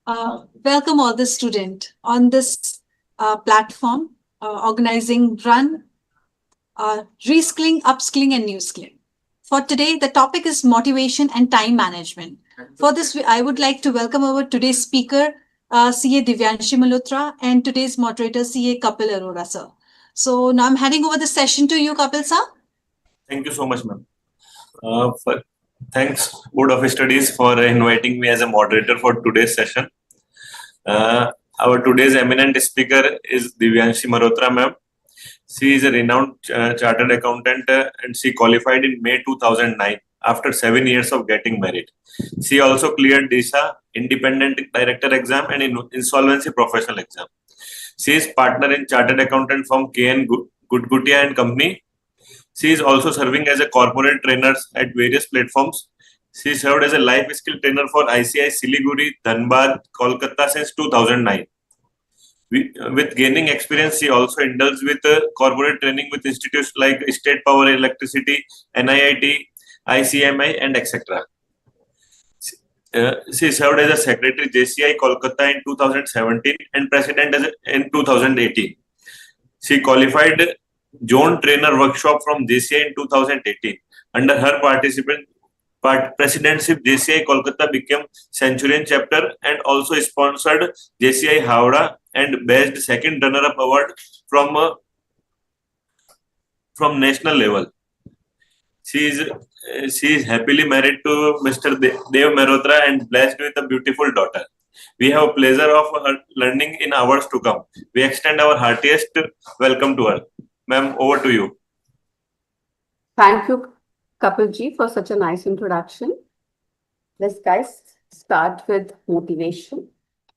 Welcome all the student on this platform, organizing Run, Reskilling, Upskilling and New Skilling. For today, the topic is motivation and time management. For this, I would like to welcome our today's speaker, CA Divyanshi Malhotra, and today's moderator, CA Kapil Arora, sir. So now I'm handing over the session to you, Kapil, sir. Thank you so much, ma'am. Thanks, Board of Studies, for inviting me as a moderator for today's session. Our today's eminent speaker is Divyanshi Malhotra, ma'am. She is a renowned chartered accountant and she qualified in May 2009 after 7 years of getting married. She also cleared DISA, Independent Director Exam and Insolvency Professional Exam. She is partner in chartered accountant firm KN Gudgutia and Company. She is also serving as a corporate trainer at various platforms. She served as a life skill trainer for ICI Siliguri, Dhanbad, Kolkata since 2009. With gaining experience, she also indulged with corporate training with institutes like State Power Electricity, NIIT, ICMI, and etc. She served as a secretary JCI Kolkata in 2017 and president in 2018. She qualified Zone Trainer Workshop from JCI in 2018. Under her presidency, JCI Kolkata became Centurion chapter and also sponsored JCI Howrah and based second runner-up award from national level. She is happily married to Mr. Dev Malhotra and blessed with a beautiful daughter. We have pleasure of her learning in hours to come. We extend our heartiest welcome to her. Ma'am, over to you. Thank you, Kapil ji, for such a nice introduction. Let's guys start with motivation.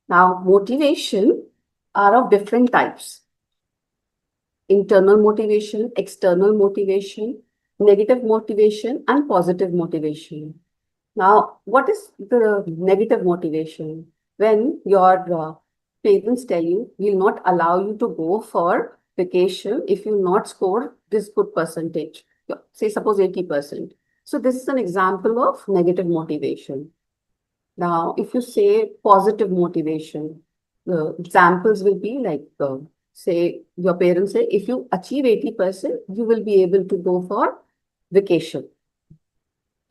Now, motivation are of different types. Internal motivation, external motivation, negative motivation, and positive motivation. Now, what is the negative motivation? When your parents tell you, we'll not allow you to go for vacation if you not score this good percentage, say suppose 80%. So this is an example of negative motivation. Now, if you say positive motivation, the examples will be like, say your parents say, if you achieve 80%, you will be able to go for vacation.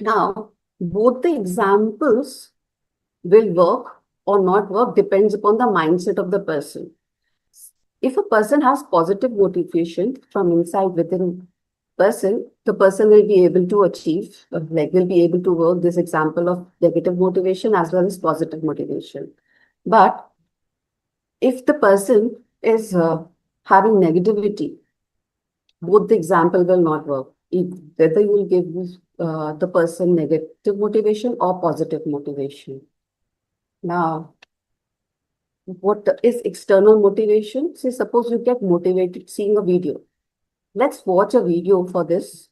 Now, both the examples will work or not work depends upon the mindset of the person. If a person has positive motivation from inside within person, the person will be able to achieve, will be able to work this example of negative motivation as well as positive motivation. But if the person is having negativity, both the example will not work. Whether you will give the person negative motivation or positive motivation. Now, what is external motivation? Say, suppose you get motivated seeing a video. Let's watch a video for this.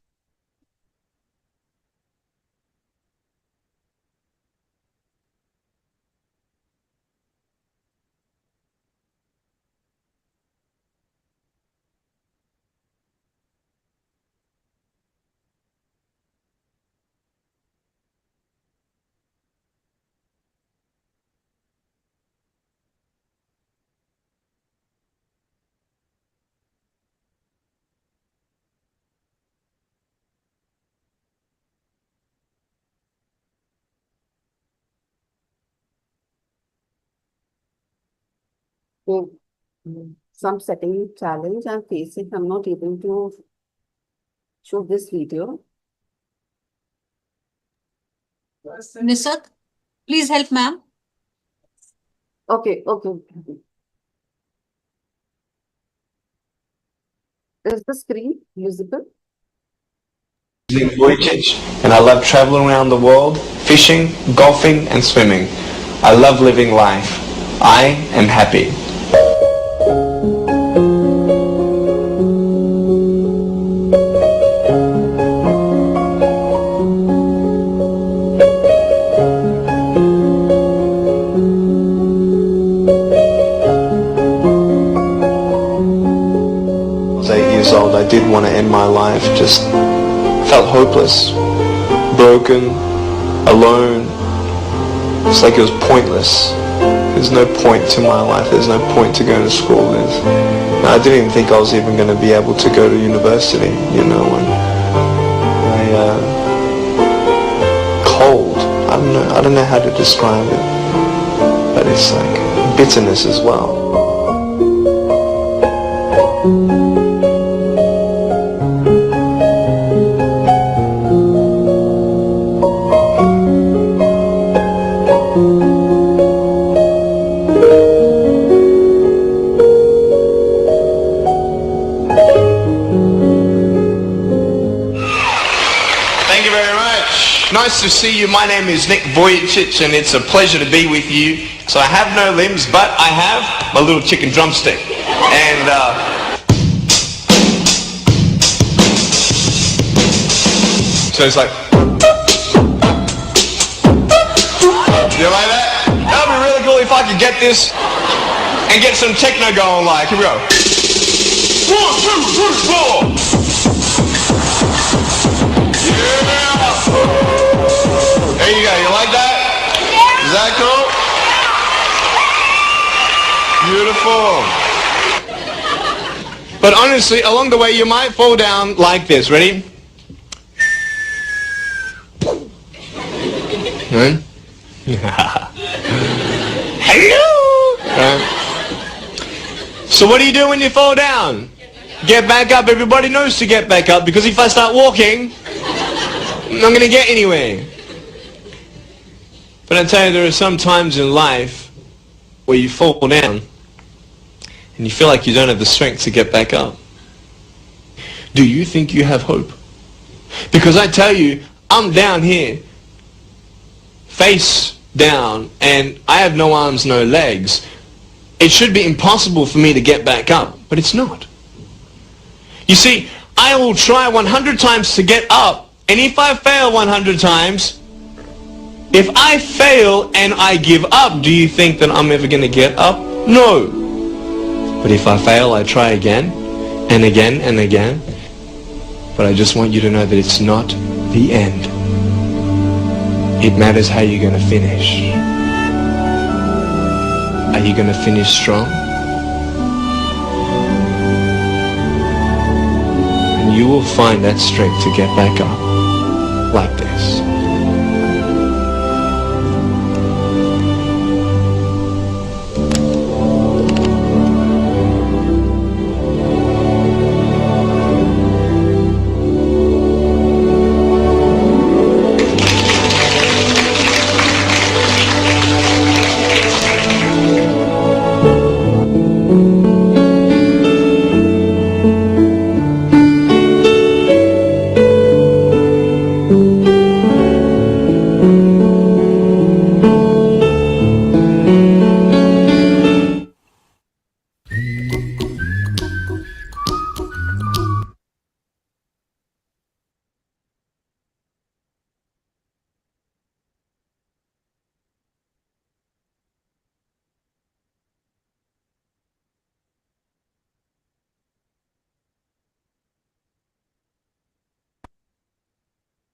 Some setting challenge I'm facing. I'm not able to show this video. Nisat, please help ma'am. Okay. Is the screen visible? Voyage, and I love traveling around the world, fishing, golfing, and swimming. I love living life. I am happy. I was 8 years old. I did want to end my life. Just felt hopeless, broken, alone. It's like it was pointless. There's no point to my life. There's no point to going to school. I didn't even think I was even going to be able to go to university, you know, and cold. I don't know how to describe it, but it's like bitterness as well. Thank you very much. Nice to see you. My name is Nick Vujicic, and it's a pleasure to be with you. So I have no limbs, but I have my little chicken drumstick. And so it's like, you like that? That would be really cool if I could get this and get some techno going. Like, here we go. 1, 2, 3, 4. There you go. You like that? Is that cool? Beautiful. But honestly, along the way, you might fall down like this. Ready? Right? Hello. Right. So what do you do when you fall down? Get back up. Everybody knows to get back up, because if I start walking, I'm not going to get anywhere. But I tell you, there are some times in life where you fall down and you feel like you don't have the strength to get back up. Do you think you have hope? Because I tell you, I'm down here, face down, and I have no arms, no legs. It should be impossible for me to get back up, but it's not. You see, I will try 100 times to get up, and if I fail 100 times, if I fail and I give up, do you think that I'm ever going to get up? No. But if I fail, I try again and again and again. But I just want you to know that it's not the end. It matters how you're going to finish. Are you going to finish strong? And you will find that strength to get back up like this.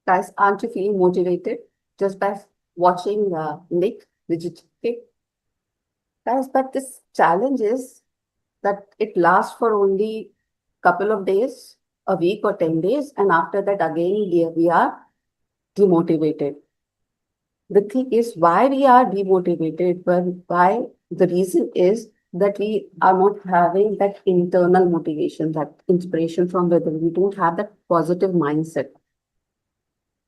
Guys, aren't you feeling motivated just by watching Nick Vujicic? Guys, but this challenge is that it lasts for only couple of days, a week or 10 days, and after that again we are demotivated. The thing is why we are demotivated, but why the reason is that we are not having that internal motivation, that inspiration from within. We don't have that positive mindset.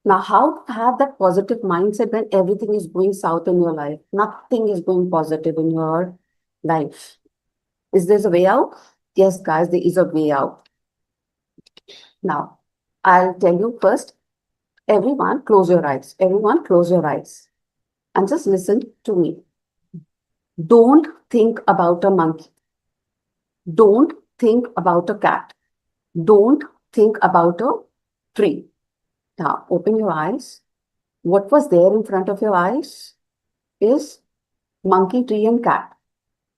Now, how to have that positive mindset when everything is going south in your life? Nothing is going positive in your life. Is there a way out? Yes, guys, there is a way out. Now, I'll tell you first, everyone close your eyes. Everyone close your eyes and just listen to me. Don't think about a monkey. Don't think about a cat. Don't think about a tree. Now, open your eyes. What was there in front of your eyes is monkey, tree, and cat.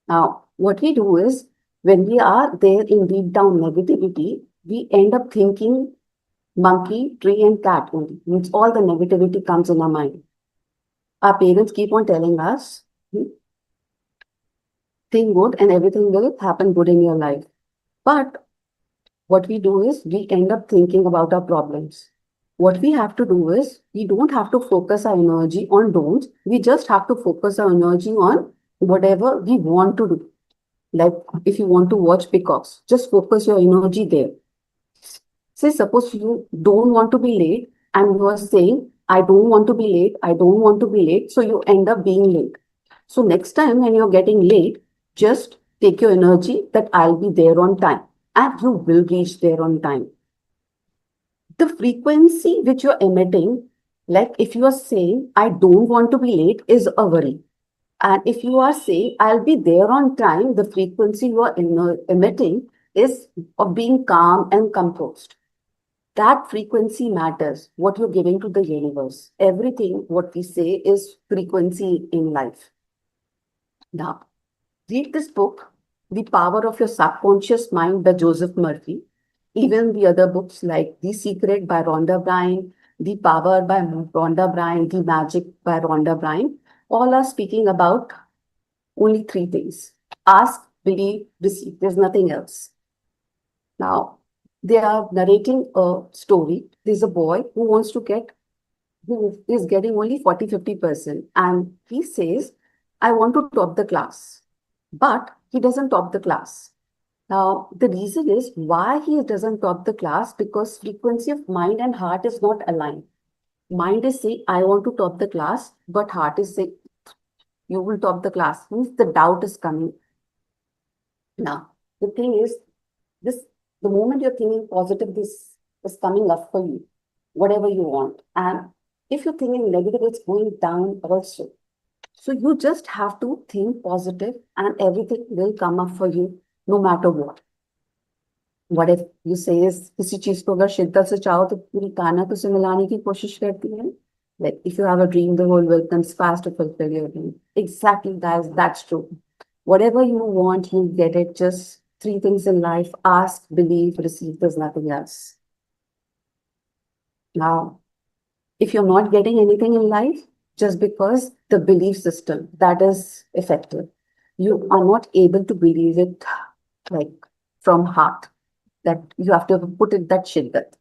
Now, what we do is, when we are there in deep down negativity, we end up thinking monkey, tree, and cat only. Means all the negativity comes in our mind. Our parents keep on telling us, think good and everything will happen good in your life. But what we do is we end up thinking about our problems. What we have to do is we don't have to focus our energy on don'ts. We just have to focus our energy on whatever we want to do. Like if you want to watch peacocks, just focus your energy there. Say, suppose you don't want to be late and you are saying, I don't want to be late, I don't want to be late. So you end up being late. So next time when you're getting late, just take your energy that I'll be there on time and you will reach there on time. The frequency which you're emitting, like if you are saying, I don't want to be late, is a worry. And if you are saying, I'll be there on time, the frequency you are emitting is of being calm and composed. That frequency matters, what you're giving to the universe. Everything, what we say, is frequency in life. Now, read this book, The Power of Your Subconscious Mind by Joseph Murphy. Even the other books like The Secret by Rhonda Byrne, The Power by Rhonda Byrne, The Magic by Rhonda Byrne, all are speaking about only three things: ask, believe, receive. There's nothing else. Now, they are narrating a story. There's a boy who is getting only 40-50%. And he says, I want to top the class. But he doesn't top the class. Now, the reason is why he doesn't top the class, because frequency of mind and heart is not aligned. Mind is saying, I want to top the class, but heart is saying, you will top the class. Means the doubt is coming. Now, the thing is, the moment you're thinking positive, this is coming up for you, whatever you want. And if you're thinking negative, it's going down also. So you just have to think positive and everything will come up for you no matter what. What if you say is किसी चीज को अगर शिद्दत से चाहो तो पूरी कायनात उसे मिलाने की कोशिश करती है. Like if you have a dream, the whole world conspires to fulfill your dream. Exactly, guys, that's true. Whatever you want, you get it. Just three things in life: ask, believe, receive. There's nothing else. Now, if you're not getting anything in life, just because the belief system that is effective, you are not able to believe it like from heart, that you have to put it that shiddat.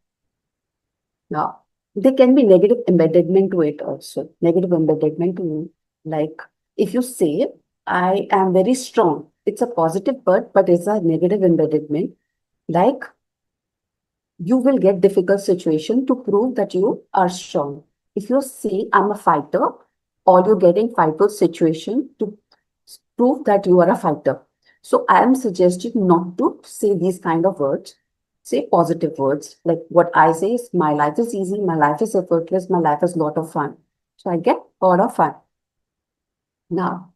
Now, there can be negative embedment to it also. Negative embedment to, like if you say, I am very strong, it's a positive word, but it's a negative embedment. Like you will get difficult situation to prove that you are strong. If you say, I'm a fighter, or you're getting fighter situation to prove that you are a fighter. So I am suggesting not to say these kind of words. Say positive words. Like what I say is, my life is easy, my life is effortless, my life is a lot of fun. So I get a lot of fun. Now,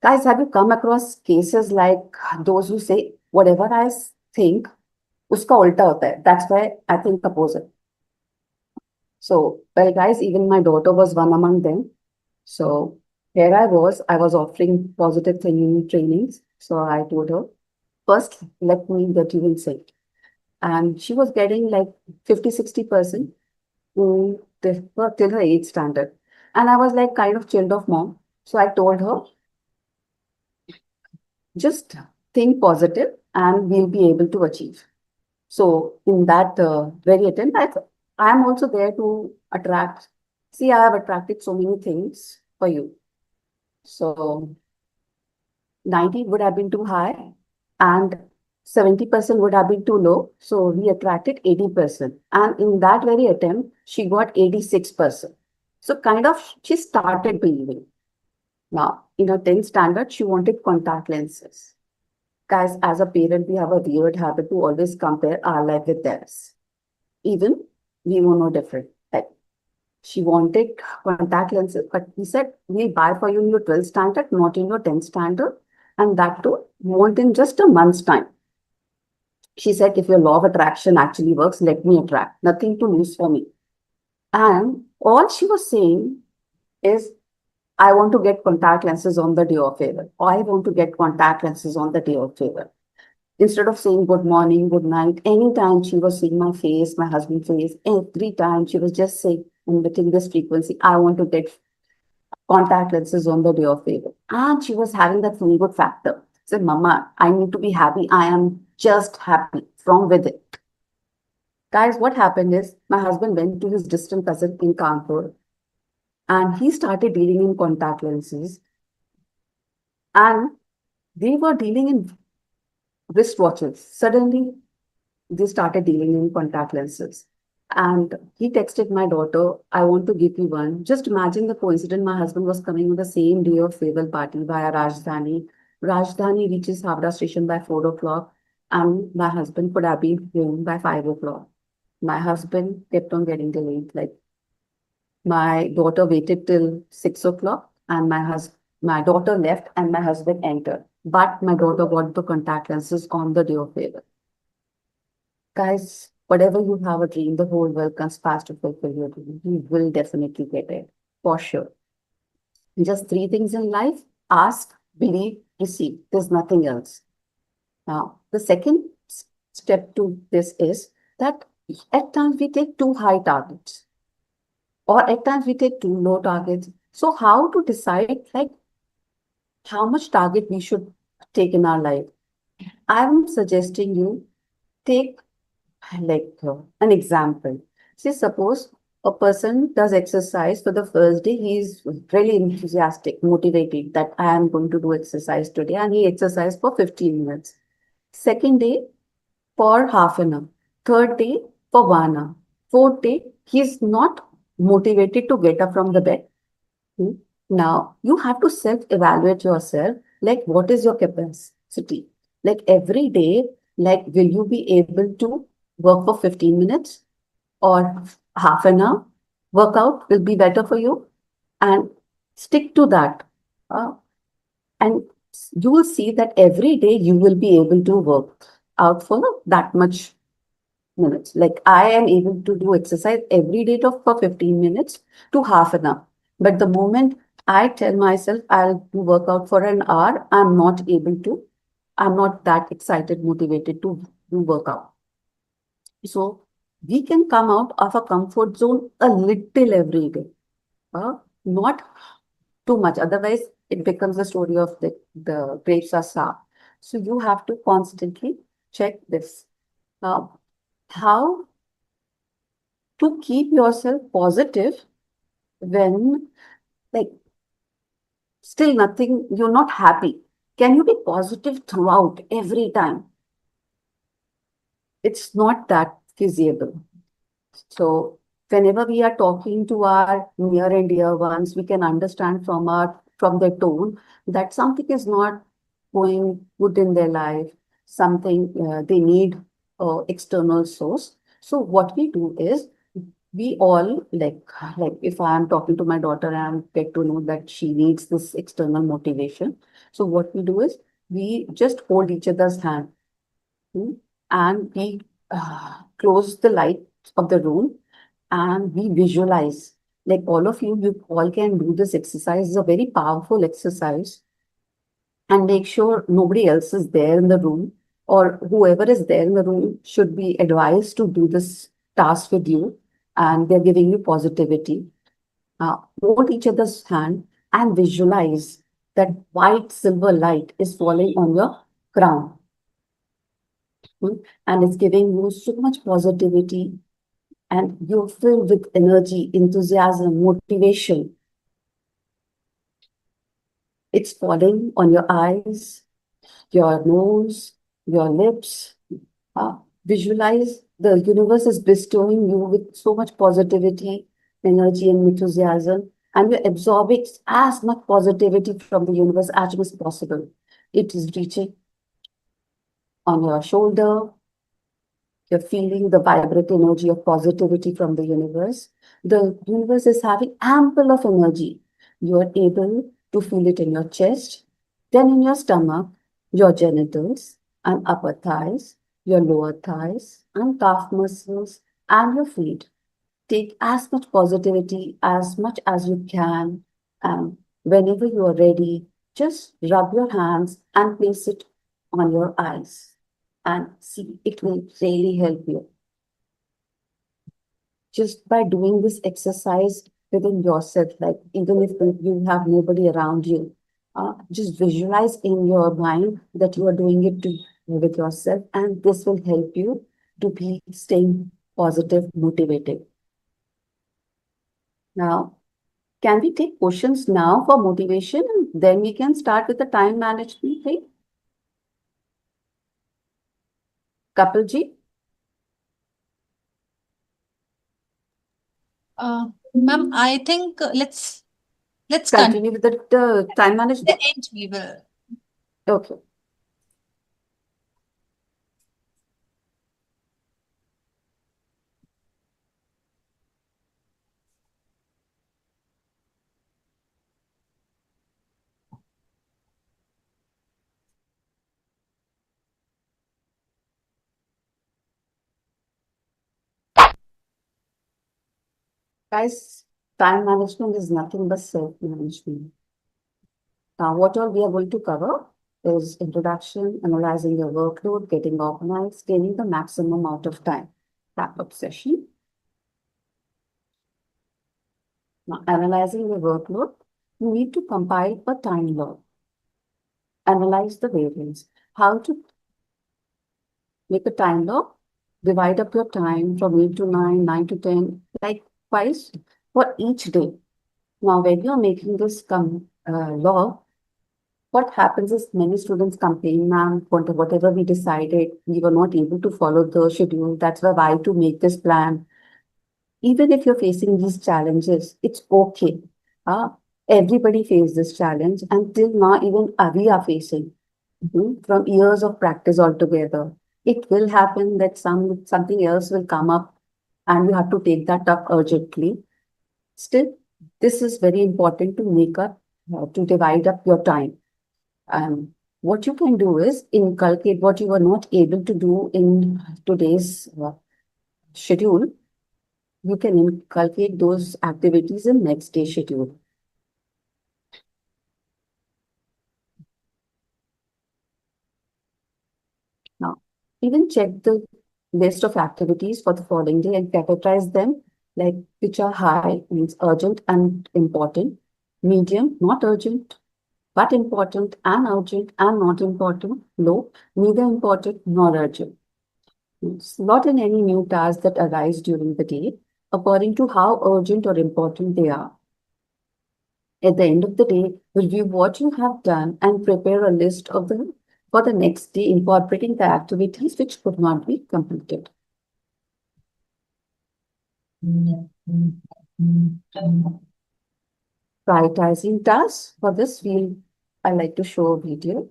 guys, have you come across cases like those who say, whatever I think, uska ulta hota hai. That's why I think opposite. So, well, guys, even my daughter was one among them. So here I was offering positive thinking trainings. So I told her, first, let me get you in sync. And she was getting like 50-60% till her 8th standard. And I was like kind of chilled of mom. So I told her, just think positive and we'll be able to achieve. So in that very attempt, I am also there to attract. See, I have attracted so many things for you. So 90 would have been too high and 70% would have been too low. So we attracted 80%. And in that very attempt, she got 86%. So kind of she started believing. Now, in her 10th standard, she wanted contact lenses. Guys, as a parent, we have a weird habit to always compare our life with theirs. Even we were no different. Like, she wanted contact lenses, but we said, we'll buy for you in your 12th standard, not in your 10th standard. And that too, want in just a month's time. She said, if your law of attraction actually works, let me attract. Nothing to lose for me. And all she was saying is, I want to get contact lenses on the day of favor. Or I want to get contact lenses on the day of favor. Instead of saying good morning, good night, anytime she was seeing my face, my husband's face, every time she was just saying, emitting this frequency, I want to get contact lenses on the day of favor. And she was having that feel good factor. Said, Mama, I need to be happy. I am just happy from within. Guys, what happened is my husband went to his distant cousin in Kanpur and he started dealing in contact lenses. And they were dealing in wristwatches. Suddenly, they started dealing in contact lenses. And he texted my daughter, I want to give you one. Just imagine the coincidence. My husband was coming on the same day of farewell party via Rajdhani. Rajdhani reaches Havra station by 4 o'clock, and my husband could have been home by 5 o'clock. My husband kept on getting delayed. Like my daughter waited till 6 o'clock, and my daughter left, and my husband entered. But my daughter got the contact lenses on the day of farewell. Guys, whatever you have a dream, the whole world conspires to fulfill your dream. You will definitely get it, for sure. Just three things in life: ask, believe, receive. There's nothing else. Now, the second step to this is that at times we take too high targets, or at times we take too low targets. So, how to decide like how much target we should take in our life? I'm suggesting you take like an example. Say, suppose a person does exercise for the first day, he's really enthusiastic, motivated that I am going to do exercise today, and he exercised for 15 minutes. Second day, for half an hour. Third day, for 1 hour. Fourth day, he's not motivated to get up from the bed. Hmm. Now, you have to self-evaluate yourself, like what is your capacity? Like every day, like will you be able to work for 15 minutes or half an hour? Workout will be better for you and stick to that. Uh, and you will see that every day you will be able to work out for that much minutes. Like I am able to do exercise every day for 15 minutes to half an hour. But the moment I tell myself I'll do workout for an hour, I'm not able to. I'm not that excited, motivated to do workout. So we can come out of a comfort zone a little every day, not too much. Otherwise, it becomes a story of the grapes are sour. So you have to constantly check this. How to keep yourself positive when like still nothing, you're not happy. Can you be positive throughout every time? It's not that feasible. So whenever we are talking to our near and dear ones, we can understand from their tone that something is not going good in their life, something they need external source. So what we do is we all like if I am talking to my daughter and get to know that she needs this external motivation. So what we do is we just hold each other's hand, hmm, and we close the lights of the room and we visualize. Like all of you, you all can do this exercise. It's a very powerful exercise. And make sure nobody else is there in the room, or whoever is there in the room should be advised to do this task with you, and they're giving you positivity. Hold each other's hand and visualize that white silver light is falling on your crown. And it's giving you so much positivity, and you're filled with energy, enthusiasm, motivation. It's falling on your eyes, your nose, your lips. Visualize the universe is bestowing you with so much positivity, energy, and enthusiasm, and you're absorbing as much positivity from the universe as much as possible. It is reaching on your shoulder. You're feeling the vibrant energy of positivity from the universe. The universe is having ample of energy. You are able to feel it in your chest, then in your stomach, your genitals and upper thighs, your lower thighs and calf muscles and your feet. Take as much positivity as much as you can. And whenever you are ready, just rub your hands and place it on your eyes and see, it will really help you. Just by doing this exercise, within yourself, like even if you have nobody around you, just visualize in your mind that you are doing it with yourself, and this will help you to be staying positive, motivated. Now, can we take questions now for motivation? Then we can start with the time management thing. Kapilji, Ma'am, I think let's continue. continue with the time At the management. end, we will. Okay. Guys, time management is nothing but self-management. Now, what all we are going to cover is introduction, analyzing your workload, getting organized, gaining the maximum out of time. Wrap-up session. Now, analyzing your workload, you need to compile a time log. Analyze the variance. How to make a time log? Divide up your time from 8 to 9, 9 to 10, like twice for each day. Now, when you're making this log, what happens is many students complain, ma'am, whatever we decided, we were not able to follow the schedule. That's why to make this plan. Even if you're facing these challenges, it's okay. Everybody faces this challenge until now, even we are facing from years of practice altogether. It will happen that something else will come up and you have to take that up urgently. Still, this is very important to make up, to divide up your time. What you can do is inculcate what you were not able to do in today's schedule. You can inculcate those activities in next day schedule. Now, even check the list of activities for the following day and categorize them like which are high, means urgent and important, medium, not urgent, but important and urgent and not important, low, neither important nor urgent. Slot in any new tasks that arise during the day according to how urgent or important they are. At the end of the day, review what you have done and prepare a list of them for the next day, incorporating the activities which could not be completed. Prioritizing tasks. For this, I like to show a video.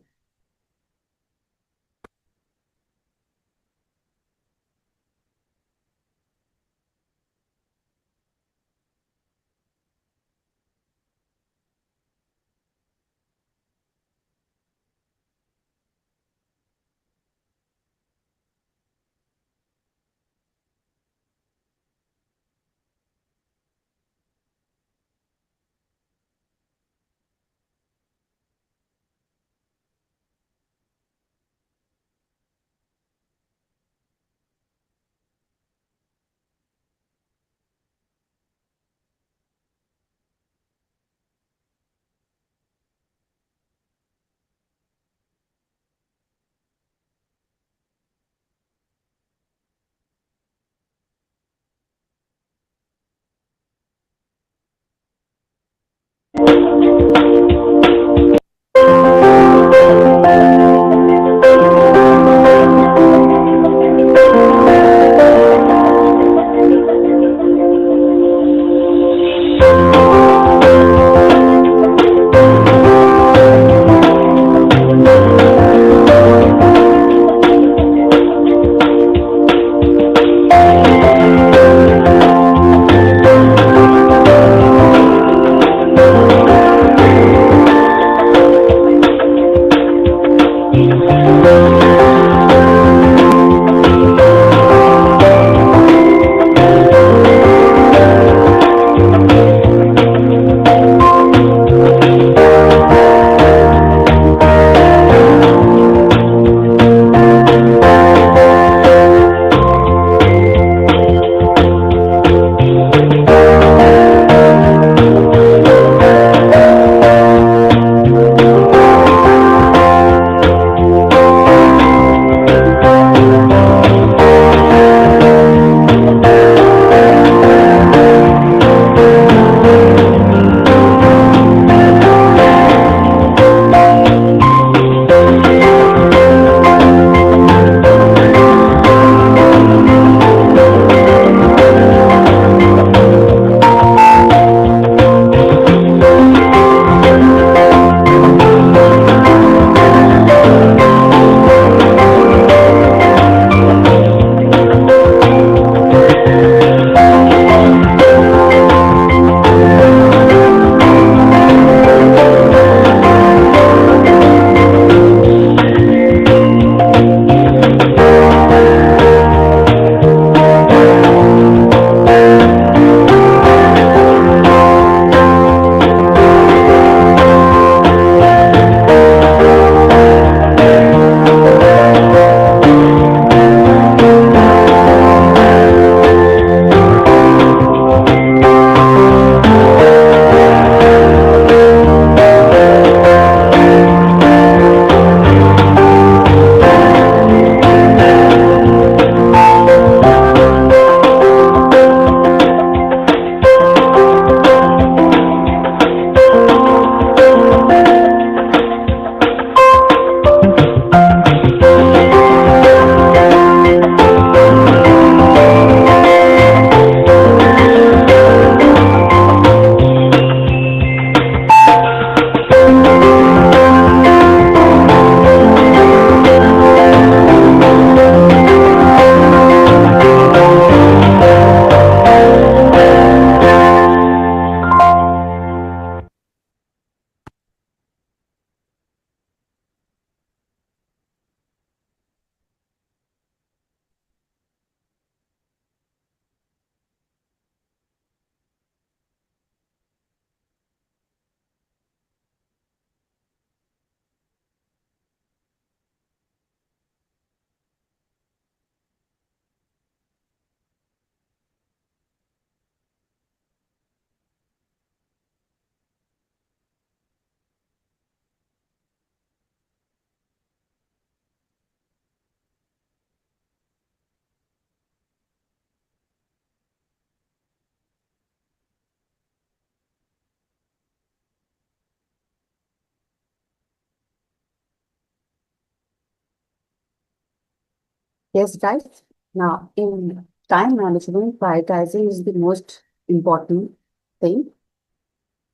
Yes, guys. Now, in time management, prioritizing is the most important thing.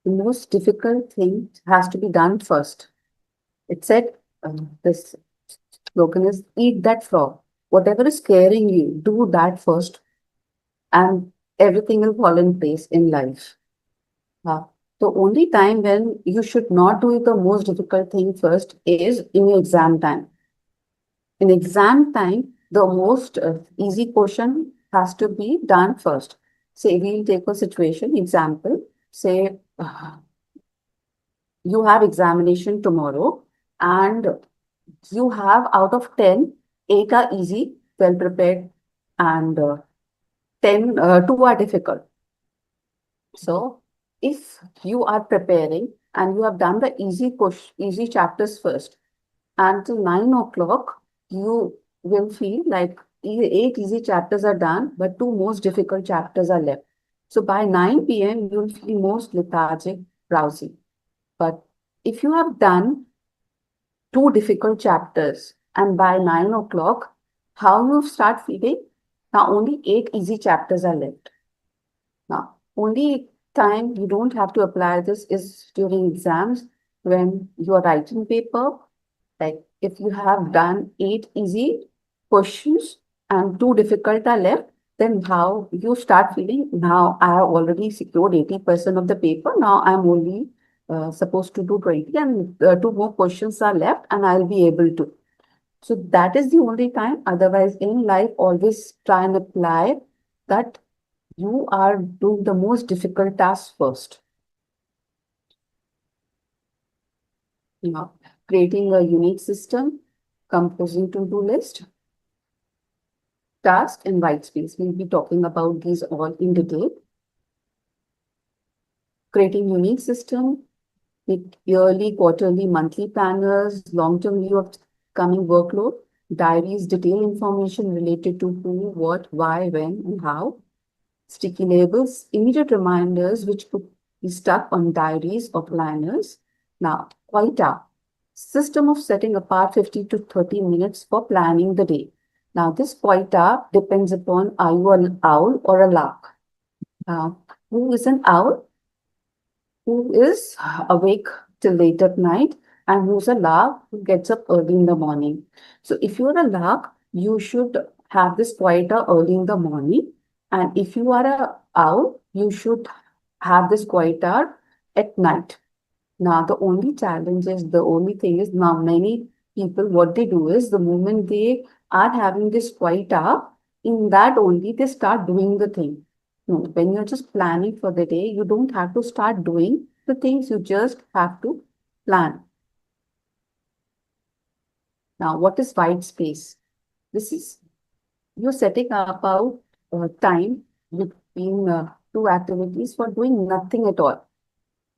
The most difficult thing has to be done first. It said, this slogan is eat that frog. Whatever is scaring you, do that first, and everything will fall in place in life. Uh, the only time when you should not do the most difficult thing first is in your exam time. In exam time, the most easy portion has to be done first. Say, we'll take a situation, example, say you have examination tomorrow and you have out of 10, 8 are easy, well prepared, and 2 are difficult. So, if you are preparing and you have done the easy chapters first, until 9 o'clock, you will feel like 8 easy chapters are done, but 2 most difficult chapters are left. So by 9 p.m., you'll feel most lethargic, drowsy. But if you have done 2 difficult chapters and by 9 o'clock, how you start feeling? Now only 8 easy chapters are left. Now, only time you don't have to apply this is during exams when you are writing paper. Like if you have done 8 easy questions and 2 difficult are left, then how you start feeling? Now I have already secured 80% of the paper. Now I'm only supposed to do 20 and 2 more questions are left and I'll be able to. So that is the only time. Otherwise, in life, always try and apply that you are doing the most difficult task first. You know, creating a unique system, composing to-do list, task, and white space. We'll be talking about these all in detail. Creating unique system with yearly, quarterly, monthly planners, long-term view of coming workload, diaries, detailed information related to who, what, why, when, and how. Sticky labels, immediate reminders which could be stuck on diaries or planners. Now, Quita, system of setting apart 50 to 30 minutes for planning the day. Now, this Quita depends upon are you an owl or a lark? Who is an owl? Who is awake till late at night? And who's a lark who gets up early in the morning? So, if you're a lark, you should have this Quita early in the morning. And if you are a owl, you should have this quiet hour at night. Now, the only challenge is the only thing is now many people, what they do is the moment they are having this quiet hour, in that only they start doing the thing. No, when you're just planning for the day, you don't have to start doing the things, you just have to plan. Now, what is white space? This is you're setting up out time between 2 activities for doing nothing at all.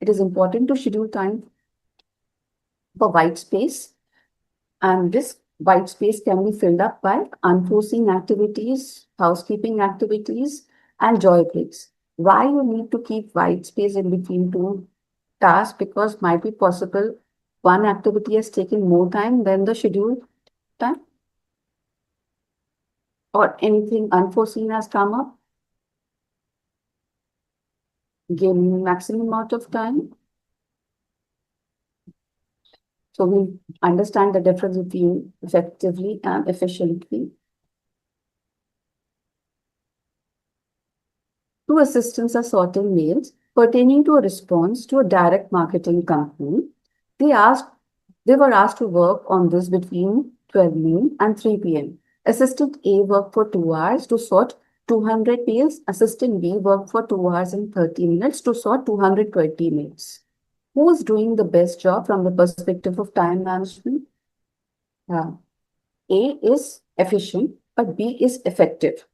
It is important to schedule time for white space, and this white space can be filled up by unforeseen activities, housekeeping activities, and joy breaks. Why you need to keep white space in between 2 tasks? Because might be possible one activity has taken more time than the scheduled time, or anything unforeseen has come up, give maximum amount of time. So we understand the difference between effectively and efficiently. 2 assistants are sorting mails pertaining to a response to a direct marketing company. They were asked to work on this between 12 noon and 3 p.m. Assistant A worked for 2 hours to sort 200 mails. Assistant B worked for 2 hours and 30 minutes to sort 220 mails. Who is doing the best job from the perspective of time management? A is efficient, but B is effective.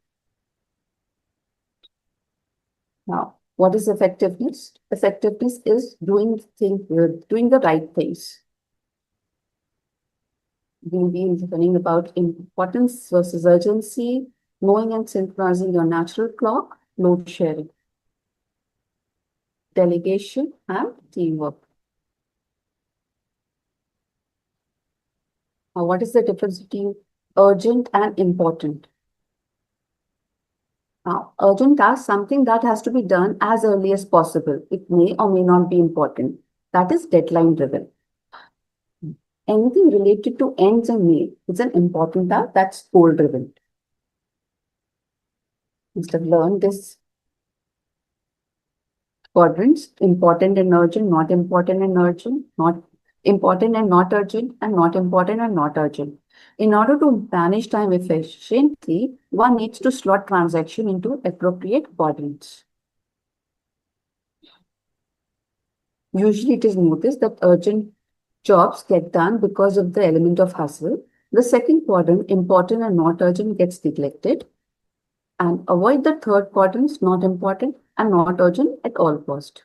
Now, what is effectiveness? Effectiveness is doing the right things. We'll be learning about importance versus urgency, knowing and synchronizing your natural clock, load sharing, delegation, and teamwork. Now, what is the difference between urgent and important. Now, urgent task, something that has to be done as early as possible. It may or may not be important. That is deadline driven. Anything related to ends and means is an important task. That's goal driven. Must have learned this quadrants: important and urgent, not important and urgent, not important and not urgent, and not important and not urgent. In order to manage time efficiently, one needs to slot transaction into appropriate quadrants. Usually it is noticed that urgent jobs get done because of the element of hustle. The second quadrant, important and not urgent, gets neglected. And avoid the third quadrant, not important and not urgent at all cost.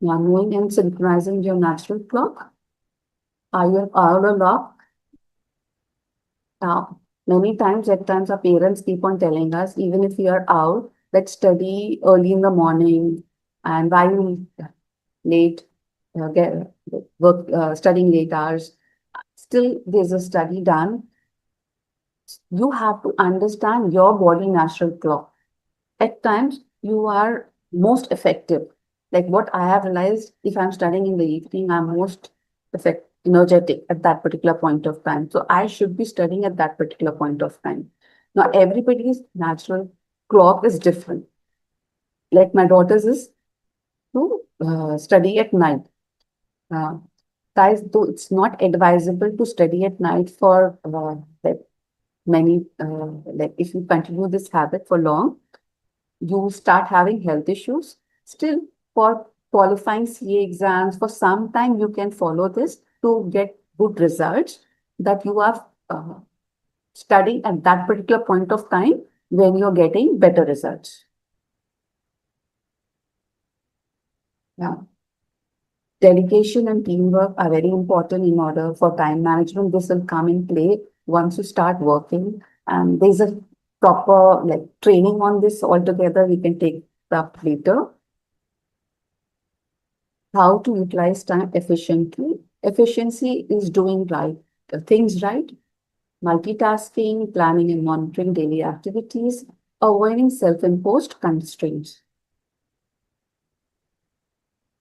Now, knowing and synchronizing your natural clock. Are you out of luck? Now, many times, at times, our parents keep on telling us, even if you are out, let's study early in the morning, and while late, get work, studying late hours. Still, there's a study done. You have to understand your body natural clock. At times, you are most effective. Like what I have realized, if I'm studying in the evening, I'm most energetic at that particular point of time. So I should be studying at that particular point of time. Now, everybody's natural clock is different. Like my daughter's is to study at night. Guys, though it's not advisable to study at night for like many, like if you continue this habit for long, you start having health issues. Still, for qualifying CA exams, for some time you can follow this to get good results that you are studying at that particular point of time when you're getting better results. Yeah. Dedication and teamwork are very important in order for time management. This will come in play once you start working. And there's a proper like training on this altogether. We can take up later. How to utilize time efficiently. Efficiency is doing things right. Multitasking, planning and monitoring daily activities, avoiding self-imposed constraints.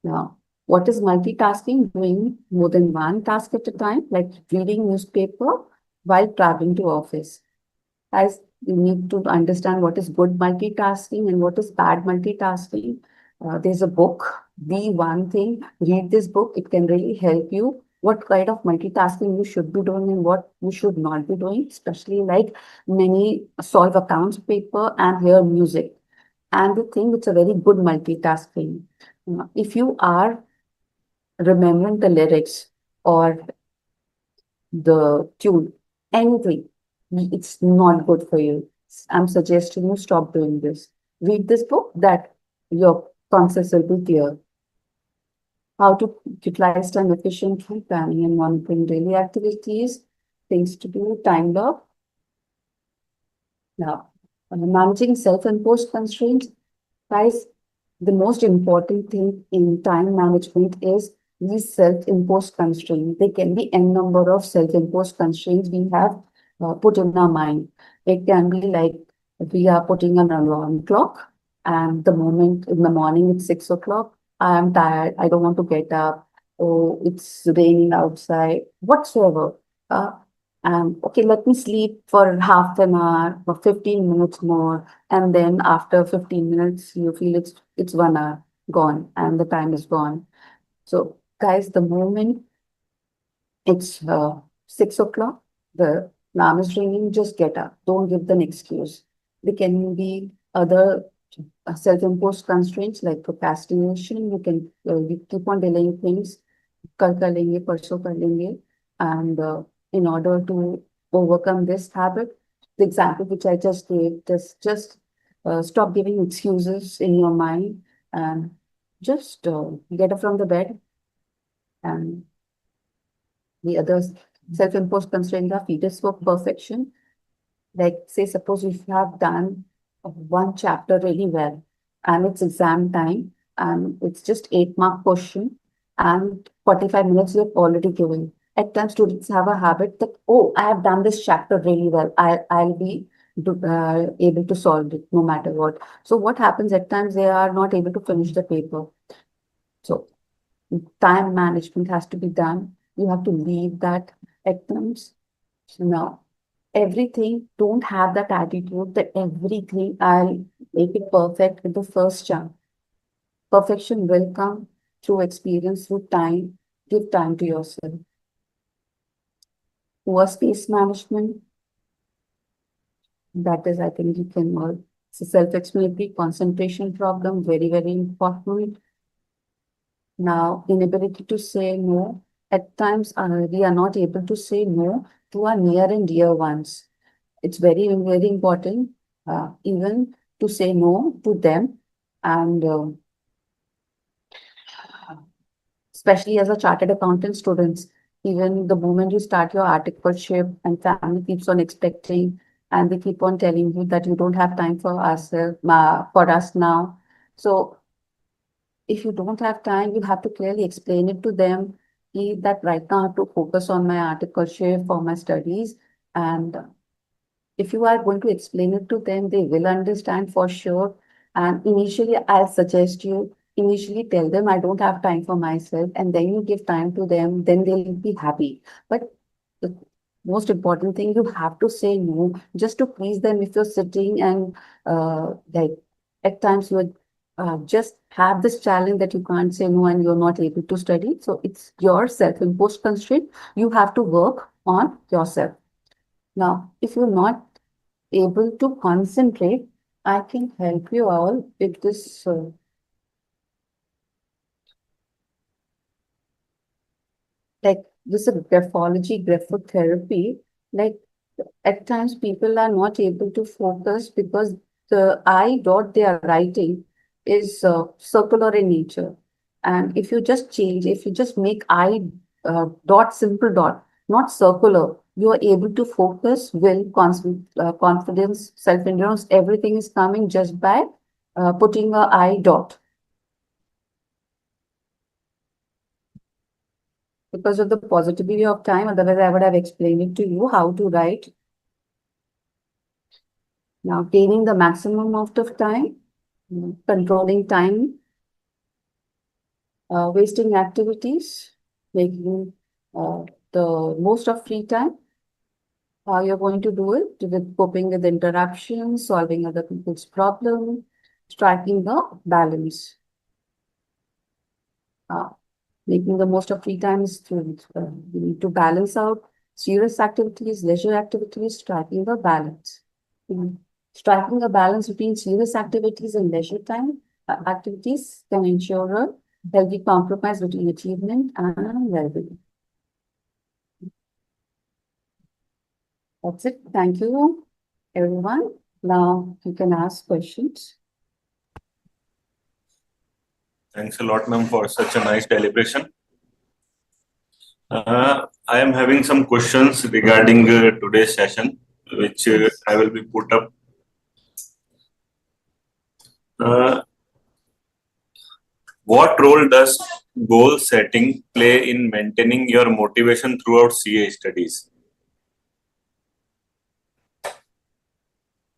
Now, what is multitasking? Doing more than one task at a time, like reading newspaper while traveling to office. As you need to understand what is good multitasking and what is bad multitasking. There's a book, The One Thing. Read this book. It can really help you what kind of multitasking you should be doing and what you should not be doing, especially like many solve accounts paper and hear music. And the thing, it's a very good multitasking. If you are remembering the lyrics or the tune, anything, it's not good for you. I'm suggesting you stop doing this. Read this book that your concepts will be clear. How to utilize time efficiently, planning and monitoring daily activities, things to do, time block. Now, managing self-imposed constraints. Guys, the most important thing in time management is these self-imposed constraints. There can be n number of self-imposed constraints we have put in our mind. It can be like we are putting an alarm clock, and the moment in the morning it's 6 o'clock, I am tired, I don't want to get up, oh, it's raining outside, whatsoever. Uh, and okay, let me sleep for half an hour or 15 minutes more. And then after 15 minutes, you feel it's 1 hour gone and the time is gone. So guys, the moment it's 6 o'clock, the alarm is ringing, just get up. Don't give an excuse. There can be other self-imposed constraints like procrastination. You keep on delaying things. कल कर लेंगे, परसों कर लेंगे. And in order to overcome this habit, the example which I just gave, just stop giving excuses in your mind and just get up from the bed. And the other self-imposed constraints are fetus for perfection. Like say, suppose if you have done one chapter really well and it's exam time and it's just 8-mark question and 45 minutes you've already given. at times students have a habit that, oh, I have done this chapter really well. I'll be able to solve it no matter what. So what happens at times they are not able to finish the paper. So time management has to be done. You have to leave that at times. So now everything, don't have that attitude that everything I'll make it perfect with the first chance. Perfection will come through experience, through time. Give time to yourself. Poor space management, that is, I think you can it's a self-explanatory concentration problem, very, very important. Now, inability to say no. At times, we are not able to say no to our near and dear ones. It's very, very important, even to say no to them. And especially as a chartered accountant students, even the moment you start your articleship and family keeps on expecting and they keep on telling you that you don't have time for for us now. So if you don't have time, you have to clearly explain it to them that right now I have to focus on my articleship for my studies. And if you are going to explain it to them, they will understand for sure. And initially, I'll suggest you initially tell them I don't have time for myself, and then you give time to them, then they'll be happy. But the most important thing, you have to say no just to please them. If you're sitting and like at times you just have this challenge that you can't say no and you're not able to study. So it's your self-imposed constraint. You have to work on yourself. Now, if you're not able to concentrate, I can help you all with this. Like this is graphology, graphotherapy. Like at times people are not able to focus because the I dot they are writing is circular in nature. And if you just change, if you just make I dot simple dot, not circular, you are able to focus, will, confidence, self-endurance, everything is coming just by putting a I dot. Because of the positivity of time, otherwise I would have explained it to you how to write. Now, gaining the maximum amount of time, controlling time, wasting activities, making the most of free time. How you're going to do it with coping with interruptions, solving other people's problem, striking the balance. Making the most of free time is to you need to balance out serious activities, leisure activities, striking the balance. Striking a balance between serious activities and leisure time activities can ensure a healthy compromise between achievement and well-being. That's it. Thank you, everyone. Now you can ask questions. Thanks a lot, ma'am, for such a nice deliberation. I am having some questions regarding today's session, which I will be put up. What role does goal setting play in maintaining your motivation throughout CA studies?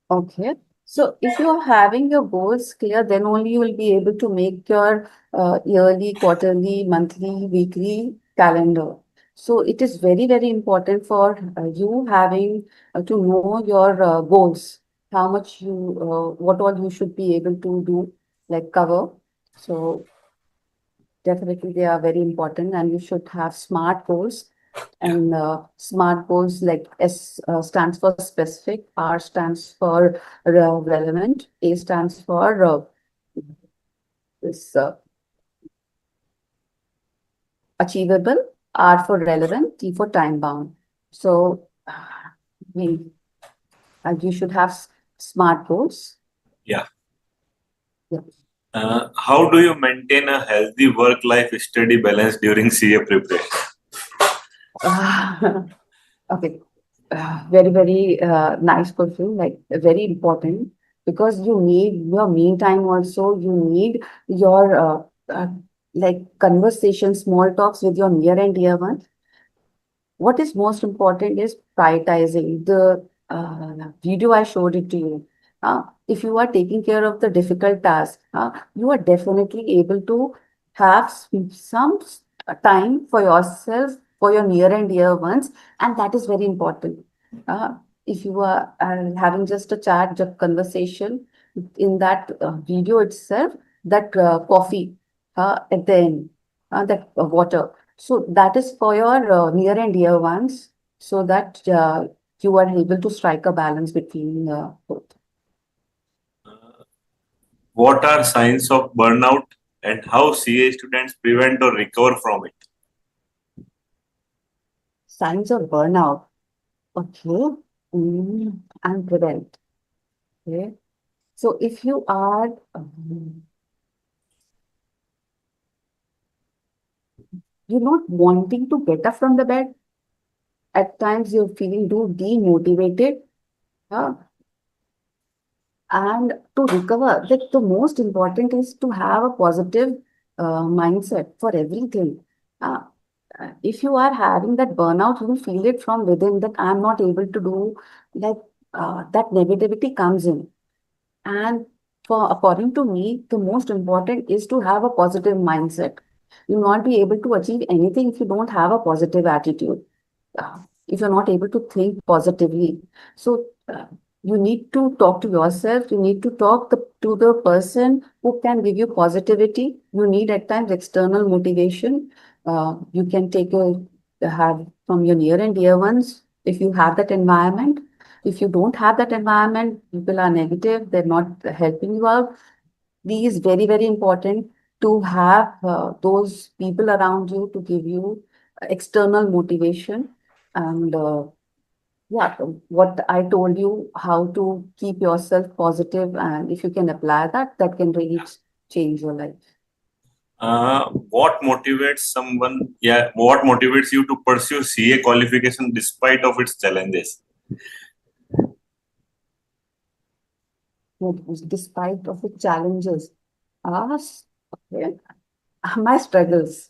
Okay. So if you are having your goals clear, then only you will be able to make your yearly, quarterly, monthly, weekly calendar. So it is very, very important for you having to know your goals, how much you, what all you should be able to do, like cover. So definitely they are very important, and you should have SMART goals. And SMART goals, like S stands for specific, R stands for relevant, A stands for this achievable, R for relevant, T for time bound. So we you should have SMART goals. Yeah. Yeah. How do you maintain a healthy work-life study balance during CA preparation? Okay. Very, very nice question, like very important, because you need your me time also. You need your like conversation, small talks with your near and dear ones. what is most important is prioritizing. The video I showed it to you. If you are taking care of the difficult task, you are definitely able to have some time for yourself, for your near and dear ones, and that is very important. Uh, if you are having just a chat, just conversation, in that video itself, that coffee at the end, that water. So that is for your near and dear ones, so that you are able to strike a balance between both. What are signs of burnout and how CA students prevent or recover from it? Signs of burnout. Okay. And prevent. Okay. So if you are you're not wanting to get up from the bed, at times you're feeling too demotivated. uh, And to recover, the most important is to have a positive mindset for everything. Uh, if you are having that burnout, you will feel it from within that I'm not able to do, like that negativity comes in. And for according to me, the most important is to have a positive mindset. You'll not be able to achieve anything if you don't have a positive attitude, if you're not able to think positively. So you need to talk to yourself. You need to talk to the person who can give you positivity. You need at times external motivation. You can have from your near and dear ones if you have that environment. If you don't have that environment, people are negative, they're not helping you out. These very, very important to have those people around you to give you external motivation. And yeah, what I told you, how to keep yourself positive, and if you can apply that, that can really change your life. What motivates someone? Yeah, what motivates you to pursue CA qualification despite of its challenges? Despite of the challenges, okay, my struggles.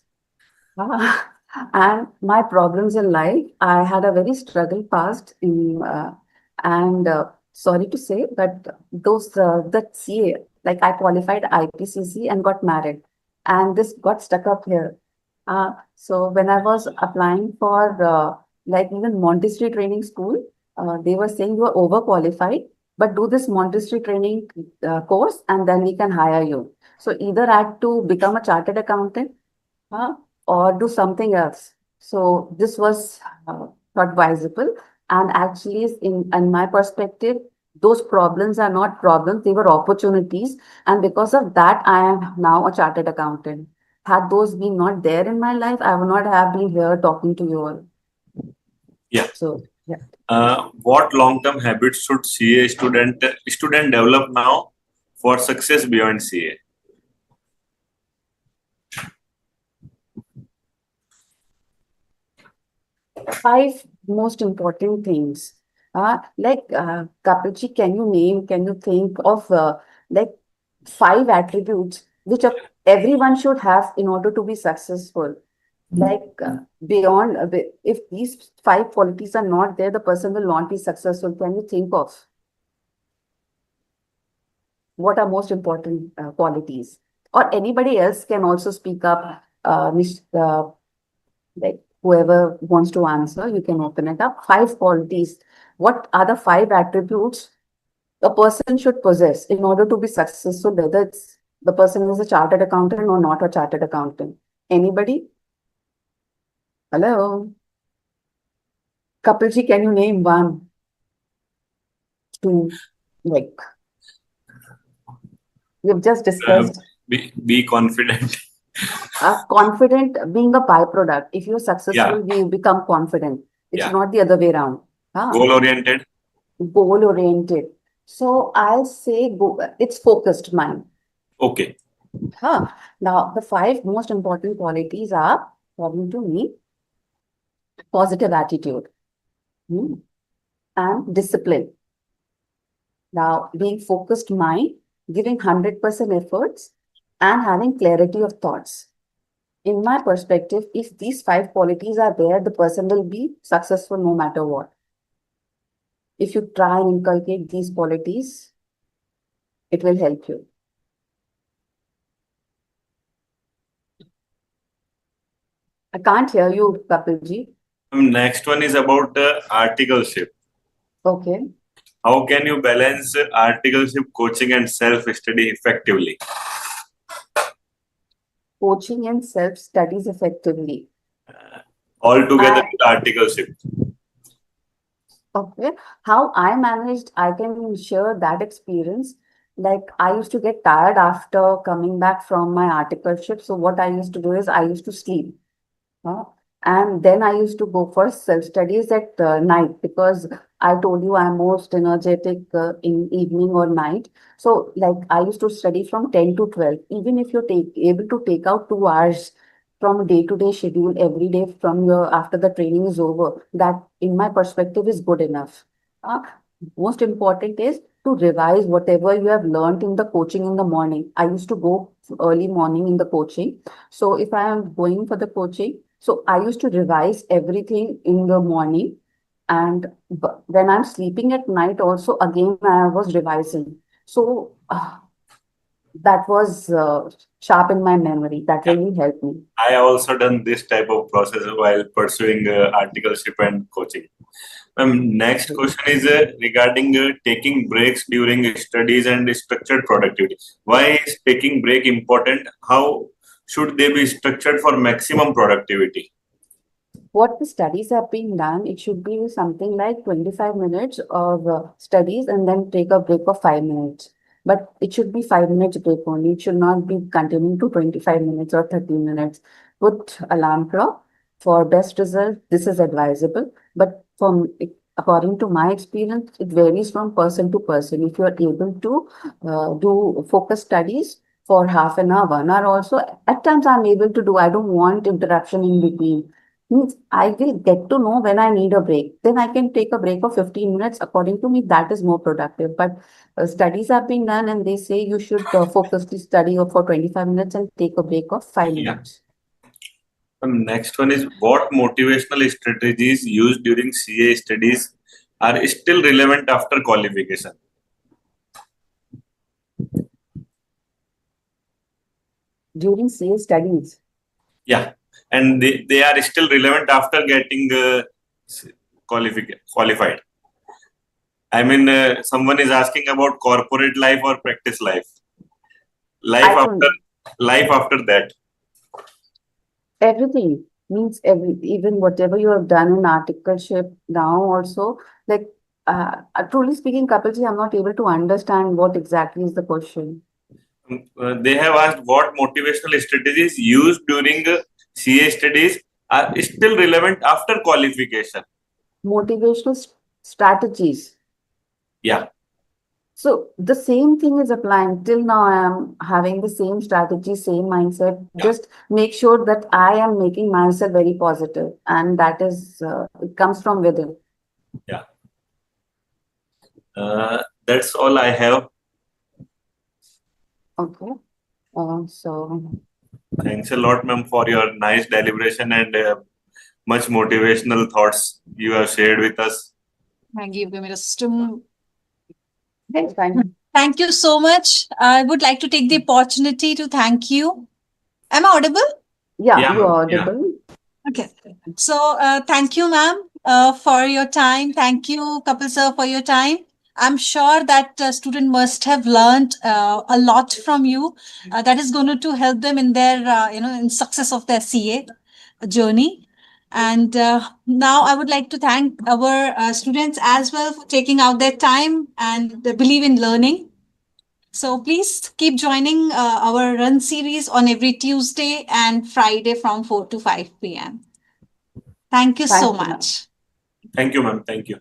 Ah, and my problems in life, I had a very struggle past and sorry to say, but that CA, like I qualified IPCC and got married, and this got stuck up here. So when I was applying for like even Montessori training school, they were saying you are overqualified, but do this Montessori training course and then we can hire you. So either I had to become a chartered accountant, uh, or do something else. So this was not visible. And actually, in my perspective, those problems are not problems, they were opportunities. And because of that, I am now a chartered accountant. Had those been not there in my life, I would not have been here talking to you all. Yeah. So, yeah. What long-term habits should CA student develop now for success beyond CA? Five most important things. Kapilji, can you think of like five attributes which everyone should have in order to be successful? Like beyond, if these five qualities are not there, the person will not be successful. Can you think of what are most important qualities? Or anybody else can also speak up, like whoever wants to answer, you can open it up. Five qualities. What are the five attributes a person should possess in order to be successful, whether it's the person is a chartered accountant or not a chartered accountant? Anybody? Hello? Kapilji, can you name one, two, like we've just discussed? Be confident. Confident being a byproduct. If you're successful, Yeah. you become confident. It's Yeah. not the other way around. Goal oriented. Goal oriented. So I'll say it's focused mind. Okay. Now, the five most important qualities are, according to me, positive attitude, and discipline. Now, being focused mind, giving 100% efforts, and having clarity of thoughts. in my perspective, if these 5 qualities are there, the person will be successful no matter what. If you try and inculcate these qualities, it will help you. I can't hear you, Kapilji. Next one is about articleship. Okay. How can you balance articleship, coaching, and self-study effectively? Coaching and self-studies effectively. All together with articleship. Okay. How I managed, I can share that experience. Like I used to get tired after coming back from my articleship. So what I used to do is I used to sleep. Uh, and then I used to go for self-studies at night because I told you I'm most energetic in evening or night. So like I used to study from 10 to 12. Even if you're able to take out 2 hours from day-to-day schedule every day from your after the training is over, that in my perspective is good enough. Uh, Most important is to revise whatever you have learned in the coaching in the morning. I used to go early morning in the coaching. So if I am going for the coaching, so I used to revise everything in the morning. And when I'm sleeping at night, also again I was revising. So that was sharp in my memory. That Yeah. really helped me. I also done this type of process while pursuing articleship and coaching. Next question is regarding taking breaks during studies and structured productivity. Why is taking break important? How should they be structured for maximum productivity? What the studies have been done, it should be something like 25 minutes of studies and then take a break of 5 minutes. But it should be 5 minutes break only. It should not be continuing to 25 minutes or 30 minutes. Put alarm clock for best result. This is advisable. But according to my experience, it varies from person to person. If you are able to do focus studies for half an hour, 1 hour also, at times I'm able to do. I don't want interruption in between means I will get to know when I need a break. Then I can take a break of 15 minutes. According to me, that is more productive. But studies have been done and they say you should focus the study for 25 minutes and take a break of 5 minutes. Next one is what motivational strategies used during CA studies are still relevant after qualification? During CA studies. Yeah, and they are still relevant after getting qualified. I mean, someone is asking about corporate life or practice life. I don't, Life after that. everything means even whatever you have done in articleship now also, like truly speaking, Kapilji, I'm not able to understand what exactly is the question. They have asked what motivational strategies used during CA studies are still relevant after qualification. Motivational strategies. Yeah. So the same thing is applying. Till now, I am having the same strategy, same mindset. Yeah. Just make sure that I am making myself very positive, and that is it comes from within. Yeah. That's all I have. Okay. So Thanks a lot, ma'am, for your nice deliberation and much motivational thoughts you have shared with us. Thank you, Mr. fine. Thank you so much. I would like to take the opportunity to thank you. Am I audible? Yeah, Yeah, you ma'am. are Yeah. audible. Okay. So thank you, ma'am, for your time. Thank you, Kapil sir, for your time. I'm sure that student must have learned a lot from you. That is going to help them in their, in success of their CA journey. And now I would like to thank our students as well for taking out their time and believe in learning. So please keep joining our run series on every Tuesday and Friday from 4 to 5 p.m. Thank you so Thank you, ma'am. much. Thank you, ma'am. Thank you.